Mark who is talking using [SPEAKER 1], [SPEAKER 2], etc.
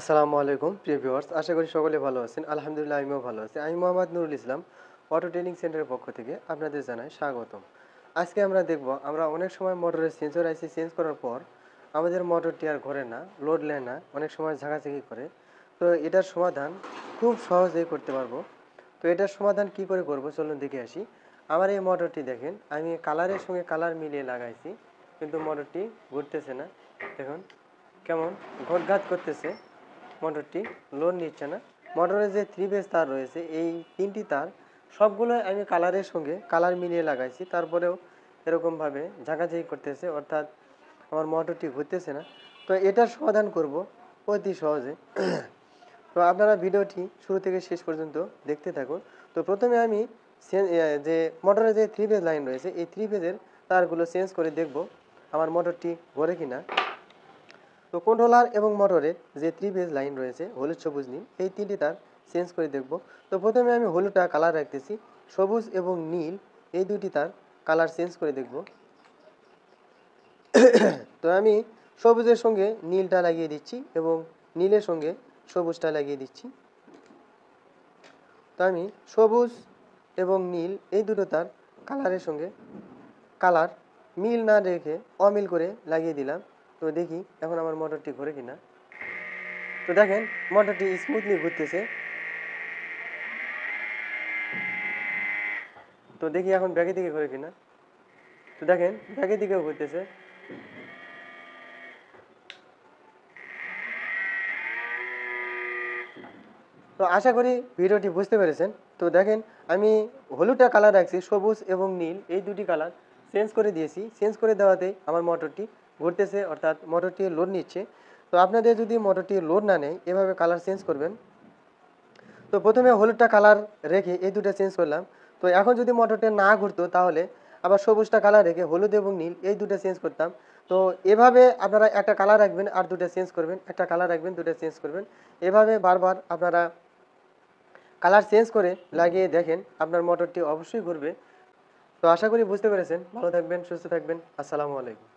[SPEAKER 1] আসসালামু আলাইকুম প্রিয় ভিউয়ার্স, আশা করি সকলে ভালো আছেন। আলহামদুলিল্লাহ আমিও ভালো আছি। আমি মোহাম্মদ নুরুল ইসলাম, অটো ট্রেনিং সেন্টারের পক্ষ থেকে আপনাদের জানাই স্বাগতম। আজকে আমরা দেখব, আমরা অনেক সময় মোটরের সেন্সর আইসি চেঞ্জ করার পর আমাদের মোটরটি আর ঘোরে না, লোড নেয় না, অনেক সময় ঝাঁকাঝাঁকি করে। তো এটার সমাধান খুব সহজেই করতে পারবো। তো এটার সমাধান কি করে করব চলুন দেখে আসি। আমার এই মোটরটি দেখেন, আমি কালারের সঙ্গে কালার মিলিয়ে লাগাইছি, কিন্তু মোটরটি ঘুরতেছে না। দেখুন কেমন ঘোটঘাট করতেছে, মোটরটি লোড নিচ্ছে না। মোটরের যে 3 ফেজ তার রয়েছে, এই 3টি তার সবগুলো আমি কালারের সঙ্গে কালার মিলিয়ে লাগাইছি, তারপরেও এরকমভাবে ঝাঁকাঝাঁকি করতেছে, অর্থাৎ আমার মোটরটি ঘুরতেছে না। তো এটার সমাধান করব অতি সহজে। তো আপনারা ভিডিওটি শুরু থেকে শেষ পর্যন্ত দেখতে থাকুন। তো প্রথমে আমি যে মোটরের যে 3 ফেজ লাইন রয়েছে, এই 3 ফেজের তারগুলো চেঞ্জ করে দেখব আমার মোটরটি ঘোরে কিনা। তো কন্ট্রোলার এবং মোটরের যে 3 ফেজ লাইন রয়েছে, হলুদ সবুজ নীল, এই 3টি তার চেঞ্জ করে দেখব। তো প্রথমে আমি হলুদটা কালার রাখতেছি, সবুজ এবং নীল এই দুটি তার কালার চেঞ্জ করে দেখব। তো আমি সবুজের সঙ্গে নীলটা লাগিয়ে দিচ্ছি এবং নীলের সঙ্গে সবুজটা লাগিয়ে দিচ্ছি। তো আমি সবুজ এবং নীল এই দুটো তার কালারের সঙ্গে কালার মিল না রেখে অমিল করে লাগিয়ে দিলাম। তো দেখি এখন আমার মোটরটি ঘোরে কিনা। তো দেখেন মোটরটি স্মুথলি ঘুরতেছে। তো দেখি এখন ব্যাকের দিকে ঘোরে কিনা। তো দেখেন ব্যাকের দিকেও ঘুরতেছে। তো আশা করি ভিডিওটি বুঝতে পেরেছেন। তো দেখেন আমি হলুদটা কালার রাখছি, সবুজ এবং নীল এই দুটি কালার চেঞ্জ করে দিয়েছি। চেঞ্জ করে দেওয়াতে আমার মোটরটি ঘুরতেছে, অর্থাৎ মোটরটি লোড নিচ্ছে। তো আপনাদের যদি মোটরটি লোড না নেয়, এভাবে কালার চেঞ্জ করবেন। তো প্রথমে হলুদটা কালার রেখে এই দুটো চেঞ্জ করলাম। তো এখন যদি মোটরটা না ঘুরতো, তাহলে আবার সবুজটা কালার রেখে হলুদ এবং নীল এই দুটো চেঞ্জ করতাম। তো এভাবে আপনারা একটা কালার রাখবেন আর দুটো চেঞ্জ করবেন, একটা কালার রাখবেন দুটো চেঞ্জ করবেন। এভাবে বারবার আপনারা কালার চেঞ্জ করে লাগিয়ে দেখেন, আপনার মোটরটি অবশ্যই ঘুরবে। তো আশা করি বুঝতে পেরেছেন। ভালো থাকবেন, সুস্থ থাকবেন। আসসালামু আলাইকুম।